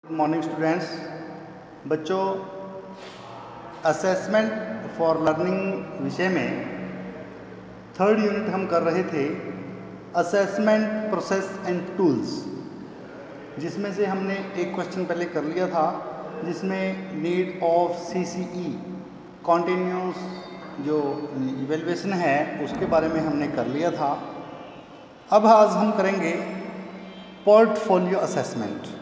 Good morning students. बच्चों, assessment for learning विषय में थर्ड यूनिट हम कर रहे थे असेसमेंट प्रोसेस एंड टूल्स, जिसमें से हमने एक क्वेश्चन पहले कर लिया था जिसमें नीड ऑफ CCE कॉन्टिन्यूस जो इवेल्युएशन है उसके बारे में हमने कर लिया था। अब आज हम करेंगे portfolio assessment.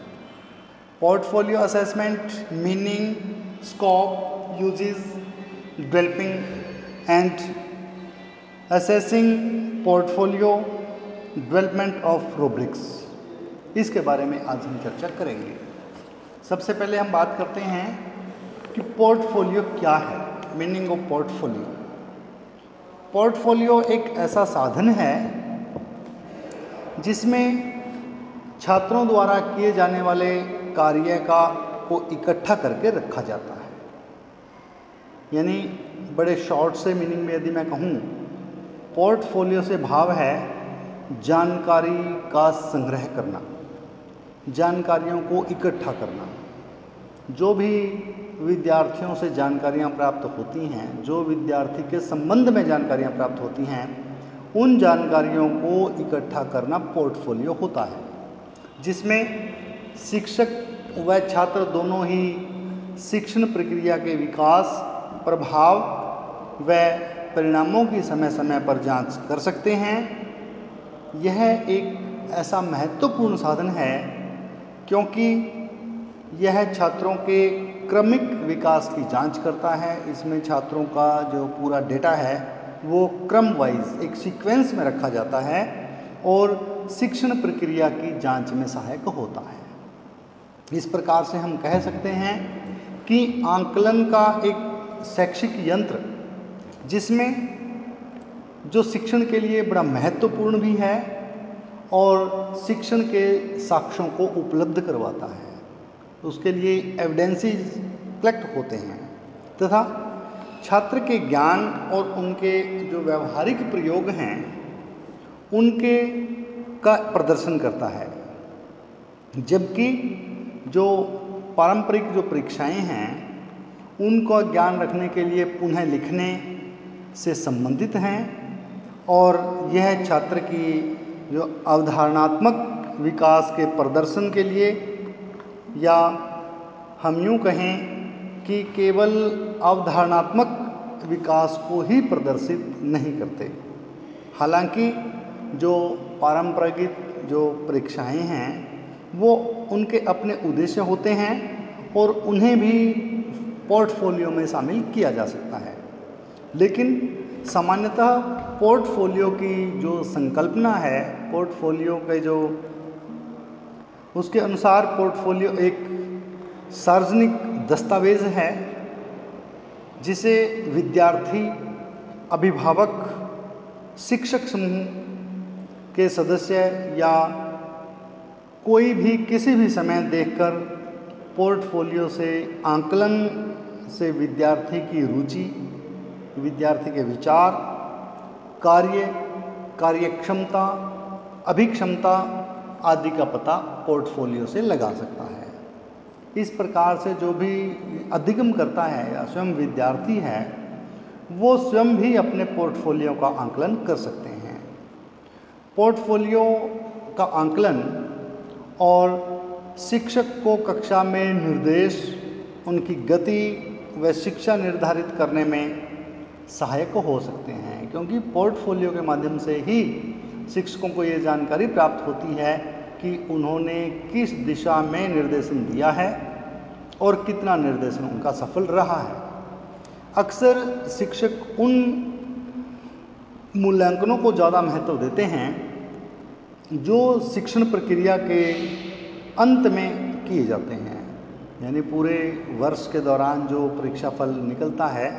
Portfolio assessment meaning, scope, uses, developing and assessing portfolio, development of rubrics, इसके बारे में आज हम चर्चा करेंगे। सबसे पहले हम बात करते हैं कि पोर्टफोलियो क्या है, मीनिंग ऑफ पोर्टफोलियो। पोर्टफोलियो एक ऐसा साधन है जिसमें छात्रों द्वारा किए जाने वाले कार्य को इकट्ठा करके रखा जाता है। यानी बड़े शॉर्ट से मीनिंग में यदि मैं कहूँ, पोर्टफोलियो से भाव है जानकारी का संग्रह करना, जानकारियों को इकट्ठा करना। जो भी विद्यार्थियों से जानकारियाँ प्राप्त होती हैं, जो विद्यार्थी के संबंध में जानकारियाँ प्राप्त होती हैं, उन जानकारियों को इकट्ठा करना पोर्टफोलियो होता है, जिसमें शिक्षक व छात्र दोनों ही शिक्षण प्रक्रिया के विकास, प्रभाव व परिणामों की समय समय पर जांच कर सकते हैं। यह एक ऐसा महत्वपूर्ण साधन है क्योंकि यह छात्रों के क्रमिक विकास की जांच करता है। इसमें छात्रों का जो पूरा डेटा है वो क्रम वाइज एक सीक्वेंस में रखा जाता है और शिक्षण प्रक्रिया की जांच में सहायक होता है। इस प्रकार से हम कह सकते हैं कि आंकलन का एक शैक्षिक यंत्र, जिसमें जो शिक्षण के लिए बड़ा महत्वपूर्ण भी है और शिक्षण के साक्ष्यों को उपलब्ध करवाता है। उसके लिए एविडेंसेस कलेक्ट होते हैं तथा छात्र के ज्ञान और उनके जो व्यावहारिक प्रयोग हैं उनके का प्रदर्शन करता है। जबकि जो पारंपरिक जो परीक्षाएं हैं उनका ज्ञान रखने के लिए पुनः लिखने से संबंधित हैं और यह छात्र की जो अवधारणात्मक विकास के प्रदर्शन के लिए, या हम यूँ कहें कि केवल अवधारणात्मक विकास को ही प्रदर्शित नहीं करते। हालांकि जो पारंपरिक जो परीक्षाएं हैं वो उनके अपने उद्देश्य होते हैं और उन्हें भी पोर्टफोलियो में शामिल किया जा सकता है। लेकिन सामान्यतः पोर्टफोलियो की जो संकल्पना है, पोर्टफोलियो के जो उसके अनुसार पोर्टफोलियो एक सार्वजनिक दस्तावेज है जिसे विद्यार्थी, अभिभावक, शिक्षक समूह के सदस्य या कोई भी किसी भी समय देखकर पोर्टफोलियो से आंकलन से विद्यार्थी की रुचि, विद्यार्थी के विचार, कार्यक्षमता, अभिक्षमता आदि का पता पोर्टफोलियो से लगा सकता है। इस प्रकार से जो भी अधिगम करता है या स्वयं विद्यार्थी है वो स्वयं भी अपने पोर्टफोलियो का आंकलन कर सकते हैं। पोर्टफोलियो का आंकलन और शिक्षक को कक्षा में निर्देश, उनकी गति व शिक्षा निर्धारित करने में सहायक हो सकते हैं, क्योंकि पोर्टफोलियो के माध्यम से ही शिक्षकों को ये जानकारी प्राप्त होती है कि उन्होंने किस दिशा में निर्देशन दिया है और कितना निर्देशन उनका सफल रहा है। अक्सर शिक्षक उन मूल्यांकनों को ज़्यादा महत्व देते हैं जो शिक्षण प्रक्रिया के अंत में किए जाते हैं। यानी पूरे वर्ष के दौरान जो परीक्षा फल निकलता है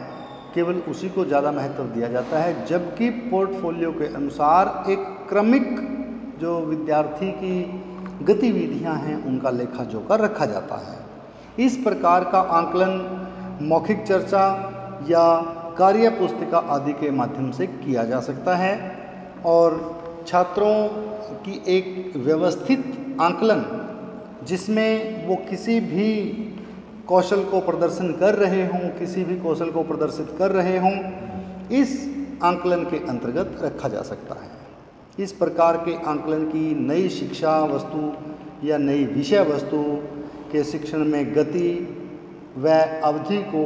केवल उसी को ज़्यादा महत्व दिया जाता है, जबकि पोर्टफोलियो के अनुसार एक क्रमिक जो विद्यार्थी की गतिविधियां हैं उनका लेखा जोखा रखा जाता है। इस प्रकार का आंकलन मौखिक चर्चा या कार्य पुस्तिका आदि के माध्यम से किया जा सकता है और छात्रों की एक व्यवस्थित आंकलन जिसमें वो किसी भी कौशल को प्रदर्शन कर रहे हों, किसी भी कौशल को प्रदर्शित कर रहे हों, इस आंकलन के अंतर्गत रखा जा सकता है। इस प्रकार के आंकलन की नई शिक्षा वस्तु या नई विषय वस्तु के शिक्षण में गति व अवधि को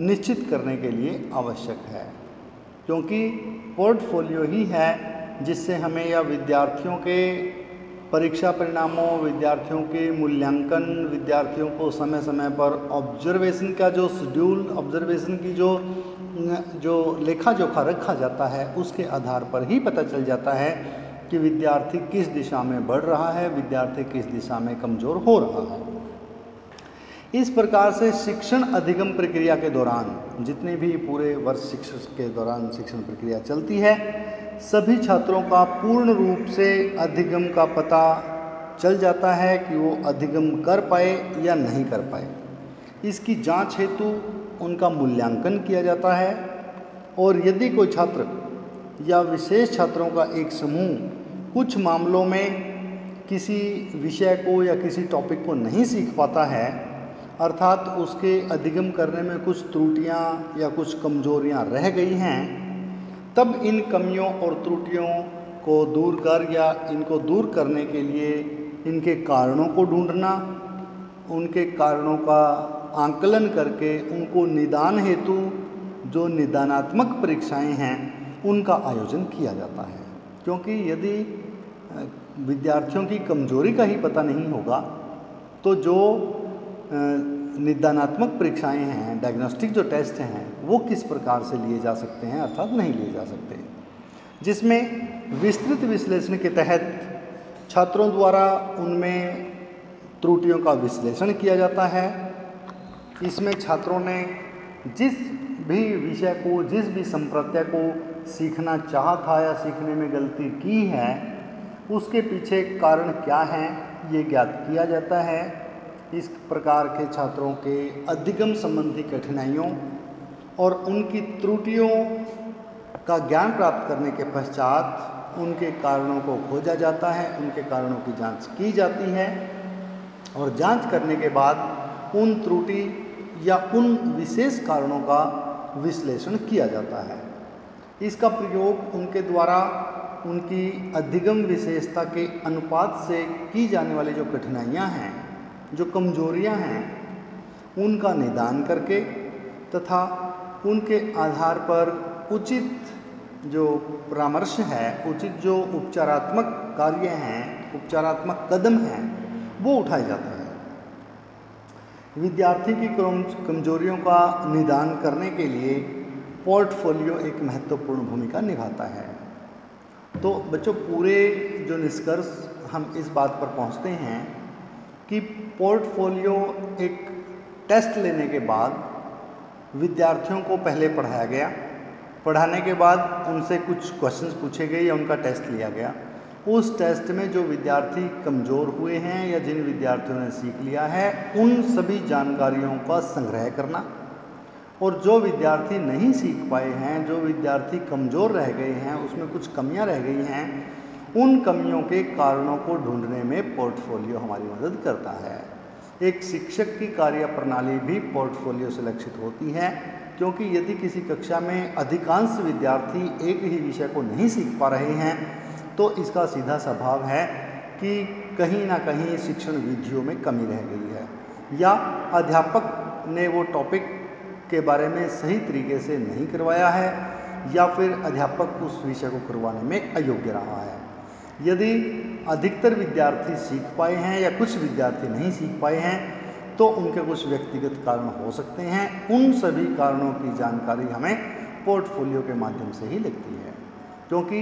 निश्चित करने के लिए आवश्यक है, क्योंकि पोर्टफोलियो ही है जिससे हमें या विद्यार्थियों के परीक्षा परिणामों, विद्यार्थियों के मूल्यांकन, विद्यार्थियों को समय समय पर ऑब्जर्वेशन का जो शेड्यूल, ऑब्जर्वेशन की जो लेखा जोखा रखा जाता है, उसके आधार पर ही पता चल जाता है कि विद्यार्थी किस दिशा में बढ़ रहा है, विद्यार्थी किस दिशा में कमज़ोर हो रहा है। इस प्रकार से शिक्षण अधिगम प्रक्रिया के दौरान, जितने भी पूरे वर्ष शिक्षण के दौरान शिक्षण प्रक्रिया चलती है, सभी छात्रों का पूर्ण रूप से अधिगम का पता चल जाता है कि वो अधिगम कर पाए या नहीं कर पाए। इसकी जांच हेतु उनका मूल्यांकन किया जाता है, और यदि कोई छात्र या विशेष छात्रों का एक समूह कुछ मामलों में किसी विषय को या किसी टॉपिक को नहीं सीख पाता है, अर्थात उसके अधिगम करने में कुछ त्रुटियां या कुछ कमजोरियां रह गई हैं, तब इन कमियों और त्रुटियों को दूर कर या इनको दूर करने के लिए इनके कारणों को ढूंढना, उनके कारणों का आंकलन करके उनको निदान हेतु जो निदानात्मक परीक्षाएं हैं उनका आयोजन किया जाता है। क्योंकि यदि विद्यार्थियों की कमजोरी का ही पता नहीं होगा तो जो निदानात्मक परीक्षाएं हैं, डायग्नोस्टिक जो टेस्ट हैं, वो किस प्रकार से लिए जा सकते हैं, अर्थात नहीं लिए जा सकते, जिसमें विस्तृत विश्लेषण के तहत छात्रों द्वारा उनमें त्रुटियों का विश्लेषण किया जाता है। इसमें छात्रों ने जिस भी विषय को, जिस भी संप्रत्यय को सीखना चाहा था या सीखने में गलती की है, उसके पीछे कारण क्या हैं, ये ज्ञात किया जाता है। इस प्रकार के छात्रों के अधिगम संबंधी कठिनाइयों और उनकी त्रुटियों का ज्ञान प्राप्त करने के पश्चात उनके कारणों को खोजा जाता है, उनके कारणों की जांच की जाती है, और जांच करने के बाद उन त्रुटि या उन विशेष कारणों का विश्लेषण किया जाता है। इसका प्रयोग उनके द्वारा उनकी अधिगम विशेषता के अनुपात से की जाने वाली जो कठिनाइयां हैं, जो कमजोरियां हैं, उनका निदान करके तथा उनके आधार पर उचित जो परामर्श है, उचित जो उपचारात्मक कार्य हैं, उपचारात्मक कदम हैं, वो उठाए जाते हैं। विद्यार्थी की कमजोरियों का निदान करने के लिए पोर्टफोलियो एक महत्वपूर्ण भूमिका निभाता है। तो बच्चों, पूरे जो निष्कर्ष हम इस बात पर पहुंचते हैं कि पोर्टफोलियो एक टेस्ट लेने के बाद विद्यार्थियों को पहले पढ़ाया गया, पढ़ाने के बाद उनसे कुछ क्वेश्चंस पूछे गए या उनका टेस्ट लिया गया। उस टेस्ट में जो विद्यार्थी कमज़ोर हुए हैं या जिन विद्यार्थियों ने सीख लिया है, उन सभी जानकारियों का संग्रह करना, और जो विद्यार्थी नहीं सीख पाए हैं, जो विद्यार्थी कमज़ोर रह गए हैं, उसमें कुछ कमियां रह गई हैं, उन कमियों के कारणों को ढूंढने में पोर्टफोलियो हमारी मदद करता है। एक शिक्षक की कार्य प्रणाली भी पोर्टफोलियो से लक्षित होती है, क्योंकि यदि किसी कक्षा में अधिकांश विद्यार्थी एक ही विषय को नहीं सीख पा रहे हैं, तो इसका सीधा स्वभाव है कि कहीं ना कहीं शिक्षण विधियों में कमी रह गई है, या अध्यापक ने वो टॉपिक के बारे में सही तरीके से नहीं करवाया है, या फिर अध्यापक उस विषय को करवाने में अयोग्य रहा है। यदि अधिकतर विद्यार्थी सीख पाए हैं या कुछ विद्यार्थी नहीं सीख पाए हैं, तो उनके कुछ व्यक्तिगत कारण हो सकते हैं। उन सभी कारणों की जानकारी हमें पोर्टफोलियो के माध्यम से ही लगती है, क्योंकि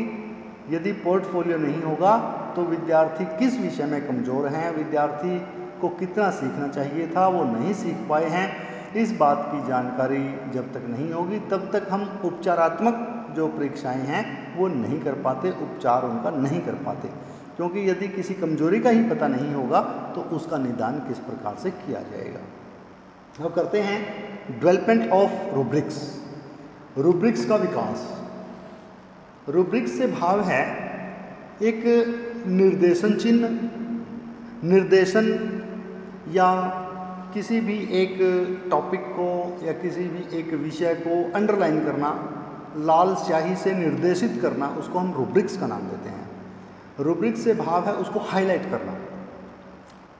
यदि पोर्टफोलियो नहीं होगा तो विद्यार्थी किस विषय में कमज़ोर हैं, विद्यार्थी को कितना सीखना चाहिए था वो नहीं सीख पाए हैं, इस बात की जानकारी जब तक नहीं होगी तब तक हम उपचारात्मक जो परीक्षाएं हैं वो नहीं कर पाते, उपचार उनका नहीं कर पाते। क्योंकि यदि किसी कमजोरी का ही पता नहीं होगा तो उसका निदान किस प्रकार से किया जाएगा। अब करते हैं डेवलपमेंट ऑफ रूब्रिक्स, रूब्रिक्स का विकास। रूब्रिक्स से भाव है एक निर्देशन चिन्ह, निर्देशन या किसी भी एक टॉपिक को या किसी भी एक विषय को अंडरलाइन करना, लाल स्याही से निर्देशित करना, उसको हम रूब्रिक्स का नाम देते हैं। रूब्रिक्स से भाव है उसको हाईलाइट करना,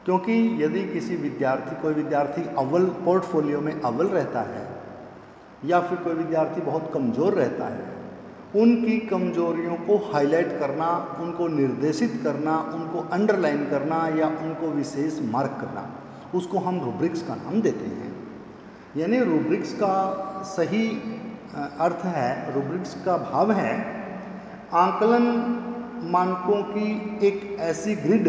क्योंकि यदि कोई विद्यार्थी अव्वल पोर्टफोलियो में अव्वल रहता है या फिर कोई विद्यार्थी बहुत कमज़ोर रहता है, उनकी कमजोरियों को हाईलाइट करना, उनको निर्देशित करना, उनको अंडरलाइन करना या उनको विशेष मार्क करना, उसको हम रूब्रिक्स का नाम देते हैं। यानी रूब्रिक्स का सही अर्थ है, रूब्रिक्स का भाव है आकलन मानकों की एक ऐसी ग्रिड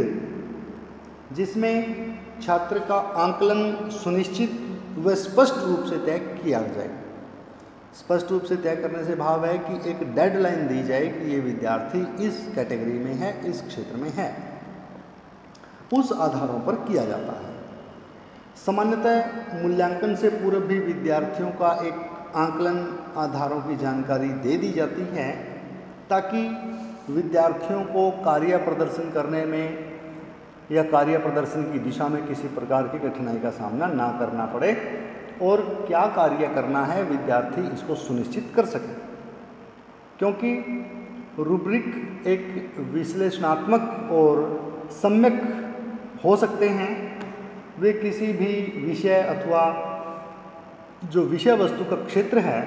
जिसमें छात्र का आकलन सुनिश्चित व स्पष्ट रूप से तय किया जाए। स्पष्ट रूप से तय करने से भाव है कि एक डेडलाइन दी जाए कि ये विद्यार्थी इस कैटेगरी में है, इस क्षेत्र में है, उस आधारों पर किया जाता है। सामान्यतः मूल्यांकन से पूर्व भी विद्यार्थियों का एक आकलन आधारों की जानकारी दे दी जाती है ताकि विद्यार्थियों को कार्य प्रदर्शन करने में या कार्य प्रदर्शन की दिशा में किसी प्रकार की कठिनाई का सामना ना करना पड़े और क्या कार्य करना है विद्यार्थी इसको सुनिश्चित कर सके। क्योंकि रूब्रिक एक विश्लेषणात्मक और सम्यक हो सकते हैं, वे किसी भी विषय अथवा जो विषय वस्तु का क्षेत्र है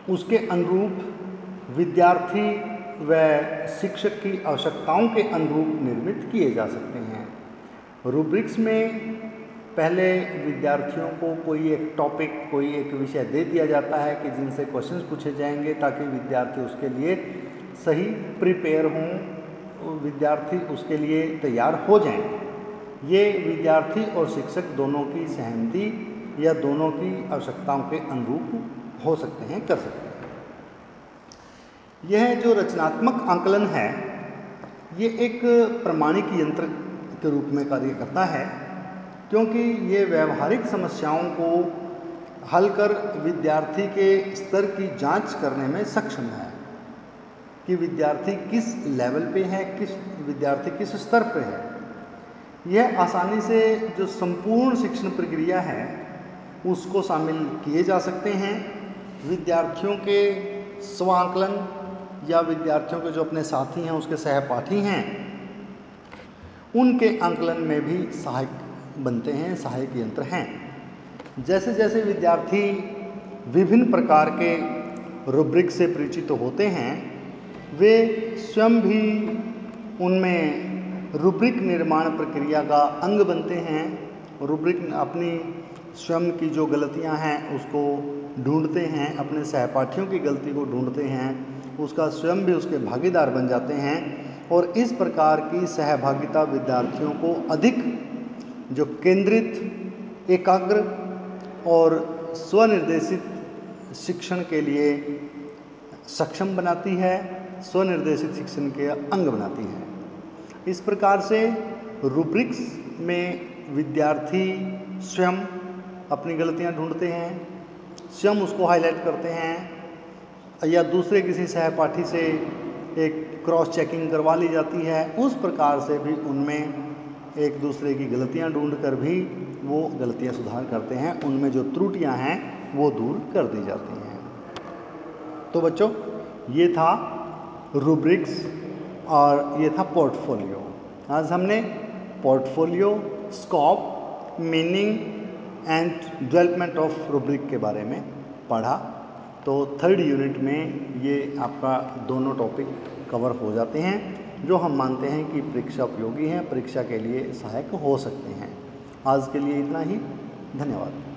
उसके अनुरूप विद्यार्थी व शिक्षक की आवश्यकताओं के अनुरूप निर्मित किए जा सकते हैं। रूब्रिक्स में पहले विद्यार्थियों को कोई एक टॉपिक, कोई एक विषय दे दिया जाता है कि जिनसे क्वेश्चंस पूछे जाएंगे ताकि विद्यार्थी उसके लिए सही प्रिपेयर हों, विद्यार्थी उसके लिए तैयार हो जाएं। ये विद्यार्थी और शिक्षक दोनों की सहमति या दोनों की आवश्यकताओं के अनुरूप हो सकते हैं, कर सकते हैं। यह जो रचनात्मक आकलन है ये एक प्रमाणिक यंत्र के रूप में कार्य करता है, क्योंकि ये व्यवहारिक समस्याओं को हल कर विद्यार्थी के स्तर की जांच करने में सक्षम है कि विद्यार्थी किस लेवल पे है, विद्यार्थी किस स्तर पे है। यह आसानी से जो संपूर्ण शिक्षण प्रक्रिया है उसको शामिल किए जा सकते हैं। विद्यार्थियों के स्वांकलन या विद्यार्थियों के जो अपने साथी हैं, उसके सहपाठी हैं, उनके आकलन में भी सहायक बनते हैं, सहायक यंत्र हैं। जैसे जैसे विद्यार्थी विभिन्न प्रकार के रूब्रिक से परिचित होते हैं, वे स्वयं भी उनमें रूब्रिक निर्माण प्रक्रिया का अंग बनते हैं। रूब्रिक अपनी स्वयं की जो गलतियां हैं उसको ढूंढते हैं, अपने सहपाठियों की गलती को ढूंढते हैं, उसका स्वयं भी उसके भागीदार बन जाते हैं और इस प्रकार की सहभागिता विद्यार्थियों को अधिक जो केंद्रित, एकाग्र और स्वनिर्देशित शिक्षण के लिए सक्षम बनाती है, स्वनिर्देशित शिक्षण के अंग बनाती है। इस प्रकार से रूब्रिक्स में विद्यार्थी स्वयं अपनी गलतियां ढूंढते हैं, स्वयं उसको हाईलाइट करते हैं या दूसरे किसी सहपाठी से एक क्रॉस चेकिंग करवा ली जाती है। उस प्रकार से भी उनमें एक दूसरे की गलतियां ढूंढकर भी वो गलतियां सुधार करते हैं, उनमें जो त्रुटियां हैं वो दूर कर दी जाती हैं। तो बच्चों, ये था रूब्रिक्स और ये था पोर्टफोलियो। आज हमने portfolio, scope, meaning and development of rubric के बारे में पढ़ा। तो 3rd यूनिट में ये आपका दोनों टॉपिक कवर हो जाते हैं जो हम मानते हैं कि परीक्षा उपयोगी हैं, परीक्षा के लिए सहायक हो सकते हैं। आज के लिए इतना ही, धन्यवाद।